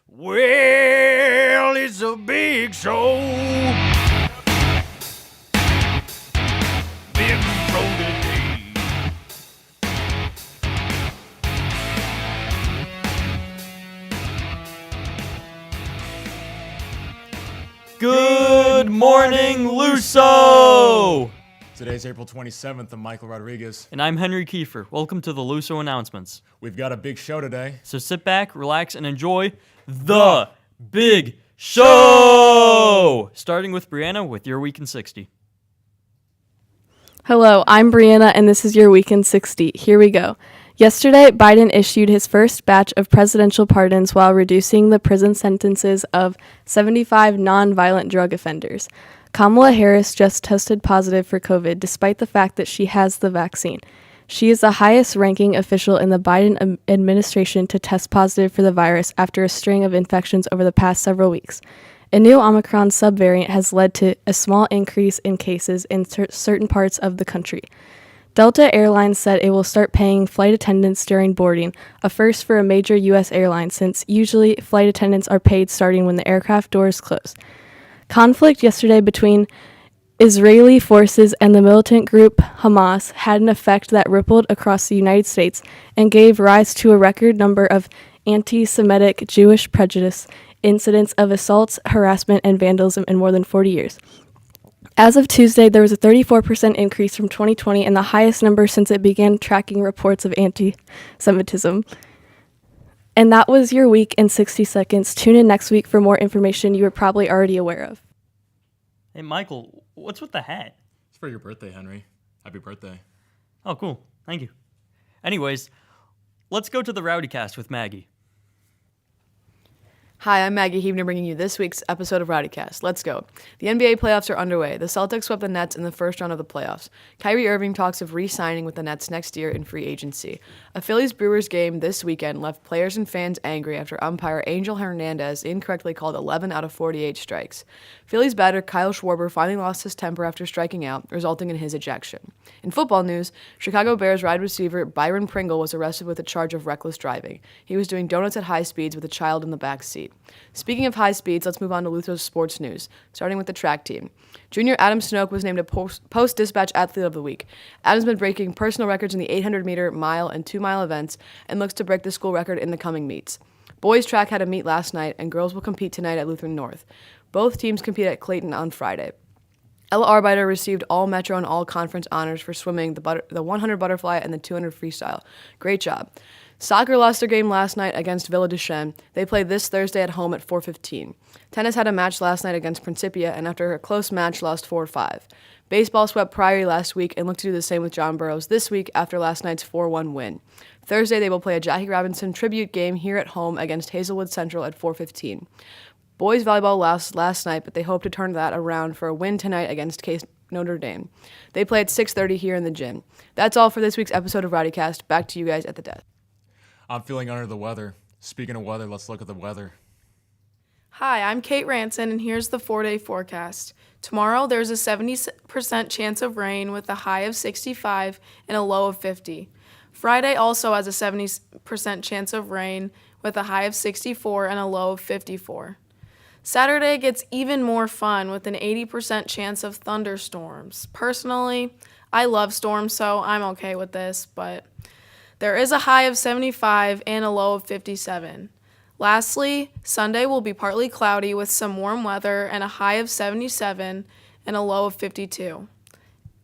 Well, it's a big show. Big show today. Good morning, Luso! Today's April 27th. I'm Michael Rodriguez. And I'm Henry Kiefer. Welcome to the Luso announcements. We've got a big show today. So sit back, relax, and enjoy the big show! Starting with Brianna with your Week in 60. Hello, I'm Brianna, and this is your Week in 60. Here we go. Yesterday, Biden issued his first batch of presidential pardons while reducing the prison sentences of 75 nonviolent drug offenders. Kamala Harris just tested positive for COVID, despite the fact that she has the vaccine. She is the highest-ranking official in the Biden administration to test positive for the virus after a string of infections over the past several weeks. A new Omicron subvariant has led to a small increase in cases in certain parts of the country. Delta Airlines said it will start paying flight attendants during boarding, a first for a major U.S. airline since usually flight attendants are paid starting when the aircraft doors close. Conflict yesterday between Israeli forces and the militant group Hamas had an effect that rippled across the United States and gave rise to a record number of anti-Semitic Jewish prejudice incidents of assaults, harassment, and vandalism in more than 40 years. As of Tuesday, there was a 34% increase from 2020 and the highest number since it began tracking reports of anti-Semitism. And that was your Week in 60 seconds. Tune in next week for more information you were probably already aware of. Hey, Michael, what's with the hat? It's for your birthday, Henry. Happy birthday. Oh, cool. Thank you. Anyways, let's go to the Rowdy Cast with Maggie. Hi, I'm Maggie Heavner bringing you this week's episode of Rowdy Cast. Let's go. The NBA playoffs are underway. The Celtics swept the Nets in the first round of the playoffs. Kyrie Irving talks of re-signing with the Nets next year in free agency. A Phillies-Brewers game this weekend left players and fans angry after umpire Angel Hernandez incorrectly called 11 out of 48 strikes. Phillies batter Kyle Schwarber finally lost his temper after striking out, resulting in his ejection. In football news, Chicago Bears wide receiver Byron Pringle was arrested with a charge of reckless driving. He was doing donuts at high speeds with a child in the back seat. Speaking of high speeds, let's move on to Luther's sports news, starting with the track team. Junior Adam Snoke was named a Post-Dispatch Athlete of the Week. Adam's been breaking personal records in the 800-meter, mile, and 2-mile events and looks to break the school record in the coming meets. Boys track had a meet last night, and girls will compete tonight at Lutheran North. Both teams compete at Clayton on Friday. Ella Arbeiter received all Metro and all conference honors for swimming, the 100 butterfly, and the 200 freestyle. Great job. Soccer lost their game last night against Villa Duchesne. They play this Thursday at home at 4:15. Tennis had a match last night against Principia, and after a close match, lost 4-5. Baseball swept Priory last week and looked to do the same with John Burroughs this week after last night's 4-1 win. Thursday, they will play a Jackie Robinson tribute game here at home against Hazelwood Central at 4:15. Boys volleyball lost last night, but they hope to turn that around for a win tonight against Case Notre Dame. They play at 6:30 here in the gym. That's all for this week's episode of Rowdy Cast. Back to you guys at the desk. I'm feeling under the weather. Speaking of weather, let's look at the weather. Hi, I'm Kate Ranson, and here's the 4-day forecast. Tomorrow, there's a 70% chance of rain with a high of 65 and a low of 50. Friday also has a 70% chance of rain with a high of 64 and a low of 54. Saturday gets even more fun with an 80% chance of thunderstorms. Personally, I love storms, so I'm okay with this, but there is a high of 75 and a low of 57. Lastly, Sunday will be partly cloudy with some warm weather and a high of 77 and a low of 52.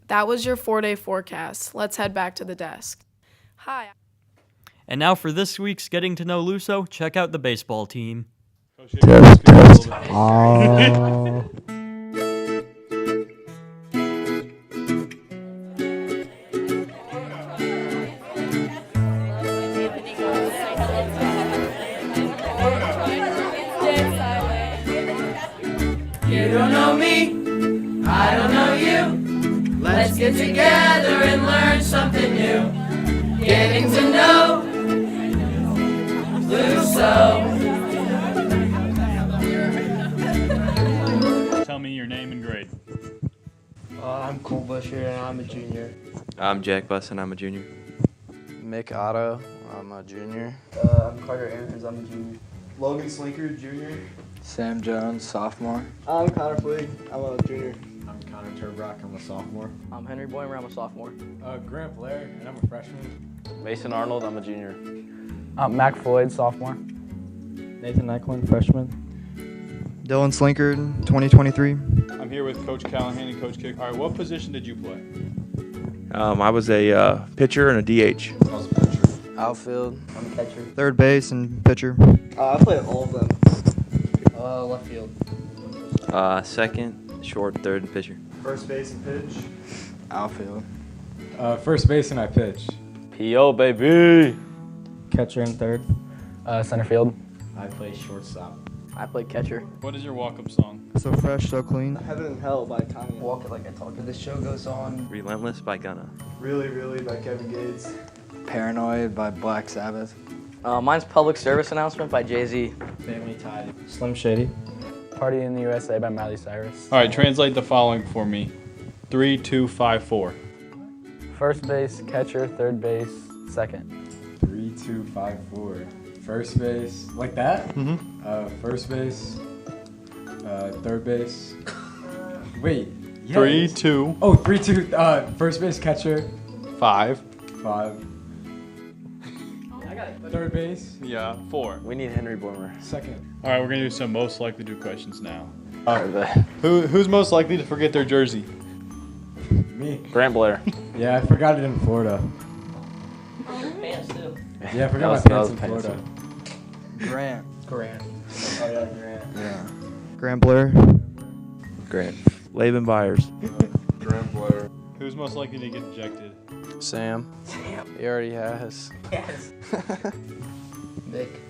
That was your 4-day forecast. Let's head back to the desk. Hi. And now for this week's Getting to Know Luso, check out the baseball team. You don't know me, I don't know you. Let's get together and learn something new. Getting to know Luso. Tell me your name and grade. I'm Cole Busher and I'm a junior. I'm Jack Buss and I'm a junior. Mick Otto, I'm a junior. I'm Carter Aarons, I'm a junior. Logan Slinker, junior. Sam Jones, sophomore. I'm Connor Fleeg. I'm a junior. I'm Connor Turbrock. I'm a sophomore. I'm Henry Boymer. I'm a sophomore. Grant Blair, and I'm a freshman. Mason Arnold, I'm a junior. Mac Floyd, sophomore. Nathan Nyquin, freshman. Dylan Slinkard, 2023. I'm here with Coach Callahan and Coach Kick. All right, what position did you play? I was a pitcher and a DH. I was a pitcher. Outfield. I'm a catcher. Third base and pitcher. I played all of them. Left field. Second, short, third, and pitcher. First base and pitch. Outfield. First base and I pitch. P.O. baby. Catcher and third. Center field. I play shortstop. I played catcher. What is your walk-up song? So fresh, so clean. Heaven and Hell by Kanye. Walk it like I talk it. The show goes on. Relentless by Gunna. Really, Really by Kevin Gates. Paranoid by Black Sabbath. Mine's Public Service Announcement by Jay-Z. Family Ties. Slim Shady. Party in the USA by Miley Cyrus. All right, translate the following for me. 3, 2, 5, 4. First base, catcher, third base, second. 3, 2, 5, 4. First base, like that? Mm-hmm. First base, third base. Wait. Yes. 3, 2. Oh, 3, 2. First base, catcher. 5. 5. Third base. Yeah, 4. We need Henry Boymer. Second. All right, we're gonna do some most likely to questions now. Alright, Who's most likely to forget their jersey? Me. Grant Blair. Yeah, I forgot it in Florida. Pants too. Yeah, I forgot was- my that pants was in pants. Florida. Grant. Oh yeah, Grant. Yeah. Grant Blair. Grant. Laban Byers. Grant Blair. Who's most likely to get ejected? Sam. He already has. Yes. Nick.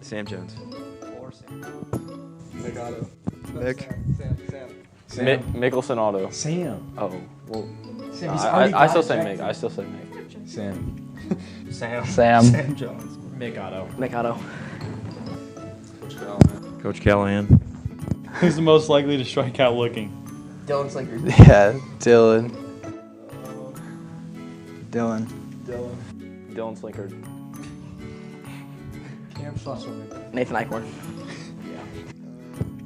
Sam Jones. Nick Otto. Nick. Sam. Mickelson Auto. Sam. Oh, well. Sam. He's I already still got say ejected. Mick. I still say Mick. Sam. Sam. Jones. Mick Otto. Mikado. Coach Callahan. Who's the most likely to strike out looking? Dylan Slinker. Yeah, Dylan. Dylan. Dylan Slinkard. Cam Schlusselman. Nathan Eichhorn.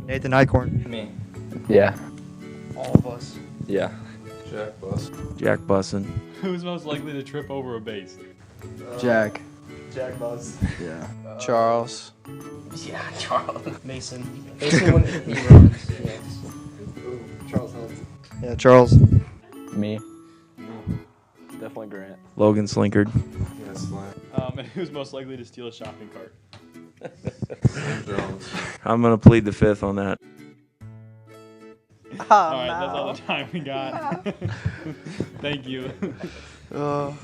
Nathan Eichhorn. Me. Yeah. All of us. Yeah. Jack Buss. Jack Bussin. Who's most likely to trip over a base? Jack. Jack Buzz. Yeah. Charles. Yeah, Charles. Mason. Mason when he runs. Yes. Ooh, Charles Hunt. Yeah, Charles. Me. Definitely Grant. Logan Slinkard. Yes, Slam. And who's most likely to steal a shopping cart? Jones. I'm going to plead the fifth on that. All right, that's all the time we got. Thank you. The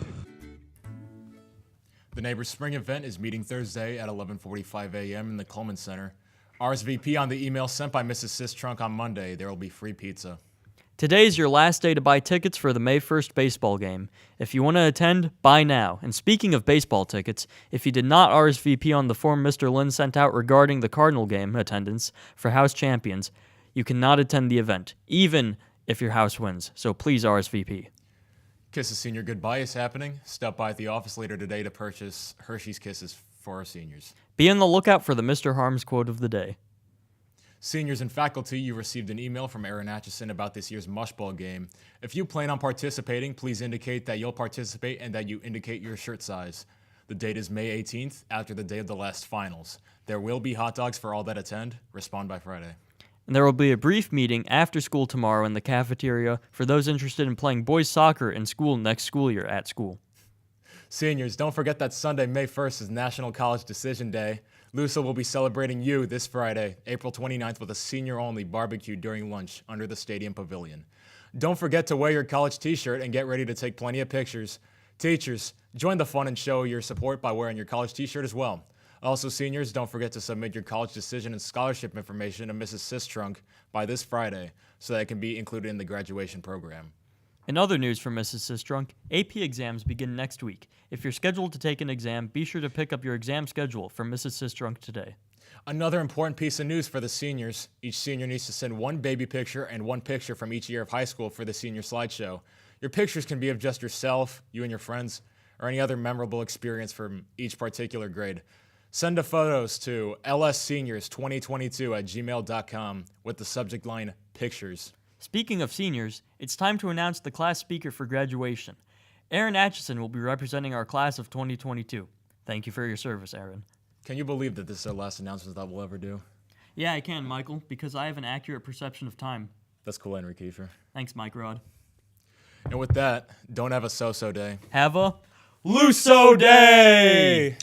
Neighbors Spring event is meeting Thursday at 11:45 a.m. in the Coleman Center. RSVP on the email sent by Mrs. Sistrunk on Monday. There will be free pizza. Today is your last day to buy tickets for the May 1st baseball game. If you want to attend, buy now. And speaking of baseball tickets, if you did not RSVP on the form Mr. Lynn sent out regarding the Cardinal game attendance for house champions, you cannot attend the event, even if your house wins. So please RSVP. Kisses Senior Goodbye is happening. Stop by at the office later today to purchase Hershey's Kisses for our seniors. Be on the lookout for the Mr. Harms quote of the day. Seniors and faculty, you received an email from Aaron Atchison about this year's Mushball game. If you plan on participating, please indicate that you'll participate and that you indicate your shirt size. The date is May 18th, after the day of the last finals. There will be hot dogs for all that attend. Respond by Friday. And there will be a brief meeting after school tomorrow in the cafeteria for those interested in playing boys soccer in school next school year at school. Seniors, don't forget that Sunday, May 1st is National College Decision Day. LUSA will be celebrating you this Friday, April 29th, with a senior-only barbecue during lunch under the stadium pavilion. Don't forget to wear your college t-shirt and get ready to take plenty of pictures. Teachers, join the fun and show your support by wearing your college t-shirt as well. Also, seniors, don't forget to submit your college decision and scholarship information to Mrs. Sistrunk by this Friday so that it can be included in the graduation program. In other news from Mrs. Sistrunk, AP exams begin next week. If you're scheduled to take an exam, be sure to pick up your exam schedule from Mrs. Sistrunk today. Another important piece of news for the seniors. Each senior needs to send one baby picture and one picture from each year of high school for the senior slideshow. Your pictures can be of just yourself, you and your friends, or any other memorable experience from each particular grade. Send the photos to lsseniors2022@gmail.com with the subject line pictures. Speaking of seniors, it's time to announce the class speaker for graduation. Aaron Atchison will be representing our class of 2022. Thank you for your service, Aaron. Can you believe that this is our last announcement that we'll ever do? Yeah, I can, Michael, because I have an accurate perception of time. That's cool, Henry Kiefer. Thanks, Mike Rod. And with that, don't have a so-so day. Have a Luso Day!